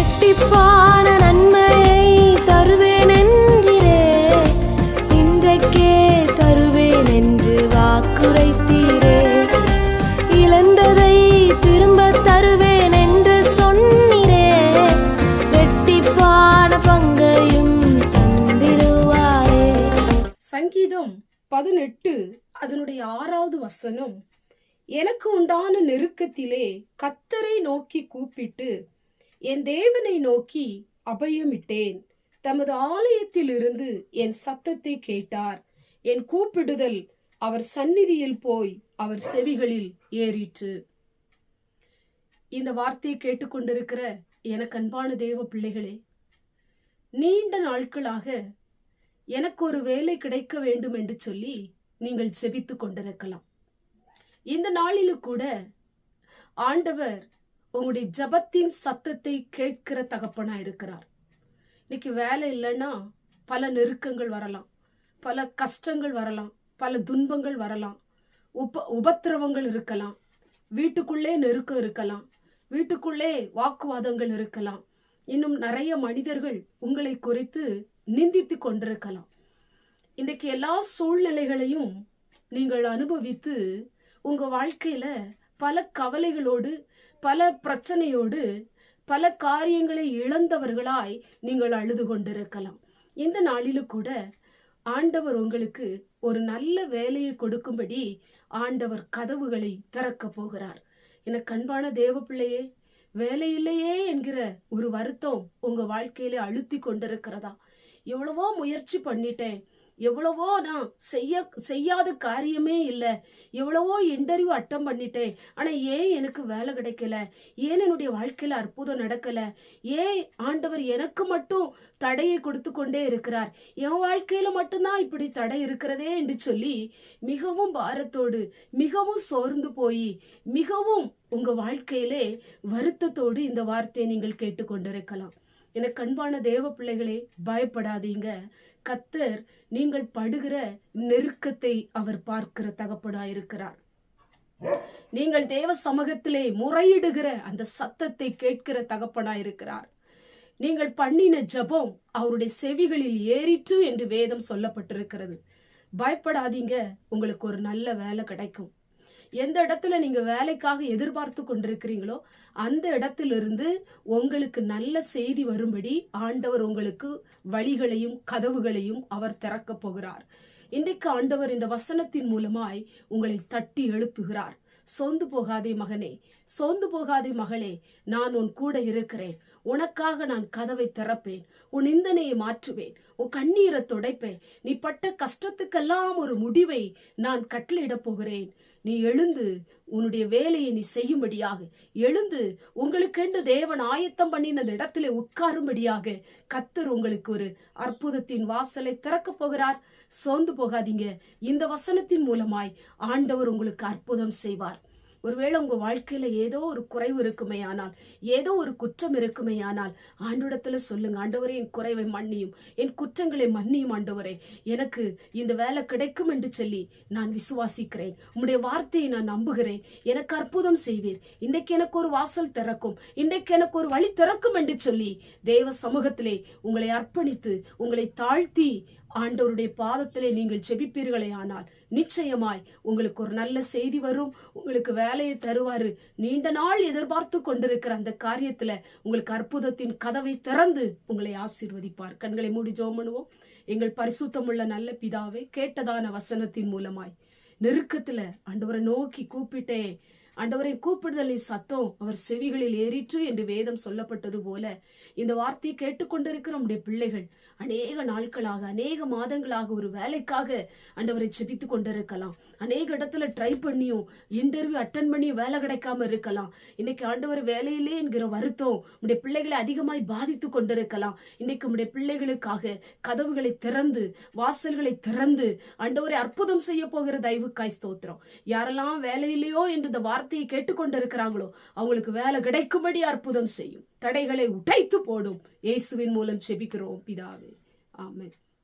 இரட்டிப்பான நன்மையை தருவேன் என்றிரே, இன்றைக்கே தருவேன் என்று வாக்குரைத்தீரே. இழந்ததை திரும்ப தருவேன் என்று சொன்னீரே, இரட்டிப்பான பங்கையும் தந்திடுவாரே. சங்கீதம் 18 அதனுடைய 6வது வசனம், எனக்கு உண்டான நெருக்கத்திலே கர்த்தரை நோக்கி கூப்பிட்டு என் தேவனை நோக்கி அபயமிட்டேன். தமது ஆலயத்தில் இருந்து என் சத்தத்தை கேட்டார். என் கூப்பிடுதல் அவர் சந்நிதியில் போய் அவர் செவிகளில் ஏறிற்று. இந்த வார்த்தையை கேட்டுக்கொண்டிருக்கிற எனக்கு அன்பான தேவ பிள்ளைகளே, நீண்ட நாட்களாக எனக்கு ஒரு வேலை கிடைக்க வேண்டும் என்று சொல்லி நீங்கள் ஜெபித்து கொண்டிருக்கலாம். இந்த நாளிலும் கூட ஆண்டவர் உங்களுடைய ஜபத்தின் சத்தத்தை கேட்கிற தகப்பனா இருக்கிறார். இன்னைக்கு வேலை இல்லைன்னா பல நெருக்கங்கள் வரலாம், பல கஷ்டங்கள் வரலாம், பல துன்பங்கள் வரலாம், உபத்திரவங்கள் இருக்கலாம், வீட்டுக்குள்ளே நெருக்கம் இருக்கலாம், வீட்டுக்குள்ளே வாக்குவாதங்கள் இருக்கலாம், இன்னும் நிறைய மனிதர்கள் உங்களை குறித்து நிந்தித்து கொண்டிருக்கலாம். இன்றைக்கு எல்லா சூழ்நிலைகளையும் நீங்கள் அனுபவித்து உங்க வாழ்க்கையில பல கவலைகளோடு, பல பிரச்சனையோடு, பல காரியங்களை இழந்தவர்களாய் நீங்கள் அழுது கொண்டிருக்கலாம். இந்த நாளிலும் கூட ஆண்டவர் உங்களுக்கு ஒரு நல்ல வேலையை கொடுக்கும்படி ஆண்டவர் கதவுகளை திறக்க போகிறார். எனக்கு அன்பான தேவ பிள்ளையே, வேலை இல்லையே என்கிற ஒரு வருத்தம் உங்க வாழ்க்கையில அழுத்தி கொண்டிருக்கிறதா? எவ்வளவோ முயற்சி பண்ணிட்டேன், எவ்வளவோ நான் செய்யாத காரியமே இல்லை, எவ்வளவோ இன்டர்வியூ அட்டம் பண்ணிட்டேன், ஆனா ஏன் எனக்கு வேலை கிடைக்கல, ஏன் என்னுடைய வாழ்க்கையில அற்புதம் நடக்கல, ஏன் ஆண்டவர் எனக்கு மட்டும் தடையை கொடுத்து கொண்டே இருக்கிறார், என் வாழ்க்கையில மட்டும்தான் இப்படி தடை இருக்கிறதே என்று சொல்லி மிகவும் பாரத்தோடு, மிகவும் சோர்ந்து போய், மிகவும் உங்க வாழ்க்கையிலே வருத்தத்தோடு இந்த வார்த்தையை நீங்கள் கேட்டுக்கொண்டிருக்கலாம். எனக்கு அன்பான தேவ பிள்ளைகளே, பயப்படாதீங்க. கர்த்தர் நீங்கள் படுகிற நெருக்கத்தை அவர் பார்க்கிற தகப்பனாயிருக்கிறார். நீங்கள் தேவ சமூகத்திலே முறையிடுகிற அந்த சத்தத்தை கேட்கிற தகப்பனாயிருக்கிறார். நீங்கள் பண்ணின ஜெபம் அவருடைய செவிகளில் ஏறிற்று என்று வேதம் சொல்லப்பட்டிருக்கிறது. பயப்படாதீங்க, உங்களுக்கு ஒரு நல்ல வேலை கிடைக்கும். எந்த இடத்துல நீங்க வேலைக்காக எதிர்பார்த்து கொண்டிருக்கிறீங்களோ அந்த இடத்திலிருந்து உங்களுக்கு நல்ல செய்தி வரும்படி ஆண்டவர் உங்களுக்கு வழிகளையும் கதவுகளையும் அவர் திறக்க போகிறார். இன்றைக்கு ஆண்டவர் இந்த வசனத்தின் மூலமாய் உங்களை தட்டி எழுப்புகிறார். சோர்ந்து போகாதே மகனே, சோர்ந்து போகாதே மகளே, நான் உன் கூட இருக்கிறேன். உனக்காக நான் கதவை திறப்பேன், உன் நிந்தனையை மாற்றுவேன், உன் கண்ணீரை துடைப்பேன். நீ பட்ட கஷ்டத்துக்கெல்லாம் ஒரு முடிவை நான் கட்டளையிட போகிறேன். நீ எழுந்து உன்னுடைய வேலையை நீ செய்யும்படியாக, எழுந்து உங்களுக்கென்று தேவன் ஆயத்தம் பண்ணின இடத்திலே உட்காரும்படியாக கர்த்தர் உங்களுக்கு ஒரு அற்புதத்தின் வாசலை திறக்க போகிறார். சோர்ந்து போகாதீங்க. இந்த வசனத்தின் மூலமாய் ஆண்டவர் உங்களுக்கு அற்புதம் செய்வார். ஒருவேளை உங்க வாழ்க்கையில ஏதோ ஒரு குறைவு இருக்குமே ஆனால், ஏதோ ஒரு குற்றம் இருக்குமே ஆனால், ஆண்டவரிடத்துல சொல்லுங்க, ஆண்டவரே என் குறைவை மன்னியும், என் குற்றங்களை மன்னியும் ஆண்டவரே, எனக்கு இந்த வேலை கிடைக்கும் என்று சொல்லி நான் விசுவாசிக்கிறேன். உம்முடைய வார்த்தையை நான் நம்புகிறேன். எனக்கு அற்புதம் செய்வீர். இன்றைக்கு எனக்கு ஒரு வாசல் திறக்கும், இன்றைக்கு எனக்கு ஒரு வழி திறக்கும் என்று சொல்லி தேவ சமூகத்திலே உங்களை அர்ப்பணித்து உங்களை தாழ்த்தி ஆண்டவருடைய பாதத்திலே நீங்கள் ஜெபிப்பீர்களே ஆனால் நிச்சயமாய் உங்களுக்கு ஒரு நல்ல செய்தி வரும். உங்களுக்கு வேலையை தருவாரு. நீண்ட நாள் எதிர்பார்த்து கொண்டிருக்கிற அந்த காரியத்துல உங்களுக்கு அற்புதத்தின் கதவை திறந்து உங்களை ஆசீர்வதிப்பார். கண்களை மூடி ஜெபம் பண்ணுவோம். எங்கள் பரிசுத்தமுள்ள நல்ல பிதாவே, கேட்டதான வசனத்தின் மூலமாய் நெருக்கத்துல ஆண்டவரை நோக்கி கூப்பிட்டேன், ஆண்டவரை கூப்பிடுதலின் சத்தம் அவர் செவிகளில் ஏறிற்று என்று வேதம் சொல்லப்பட்டது போல இந்த வார்த்தையை கேட்டுக்கொண்டிருக்கிற நம்முடைய பிள்ளைகள் அநேக நாட்களாக, அநேக மாதங்களாக ஒரு வேலைக்காக ஆண்டவரை செபித்து கொண்டிருக்கலாம். அநேக இடத்துல ட்ரை பண்ணியும் இன்டர்வியூ அட்டன் பண்ணியும் வேலை கிடைக்காம இருக்கலாம். இன்னைக்கு ஆண்டவர் வேலையிலே என்கிற வருத்தம் உடைய பிள்ளைகளை அதிகமாய் பாதித்து கொண்டிருக்கலாம். இன்னைக்கு உடைய பிள்ளைகளுக்காக கதவுகளை திறந்து, வாசல்களை திறந்து ஆண்டவரை அற்புதம் செய்ய போகிற தயவுக்காய் ஸ்தோத்திரம். யாரெல்லாம் வேலையிலையோ என்று இந்த வார்த்தையை கேட்டுக்கொண்டிருக்கிறாங்களோ அவங்களுக்கு வேலை கிடைக்கும்படி அற்புதம் செய்யும். தடைகளை உடைத்து போடும். இயேசுவின் மூலம் செபிக்கிறோம் பிதாவே. ஆமென்.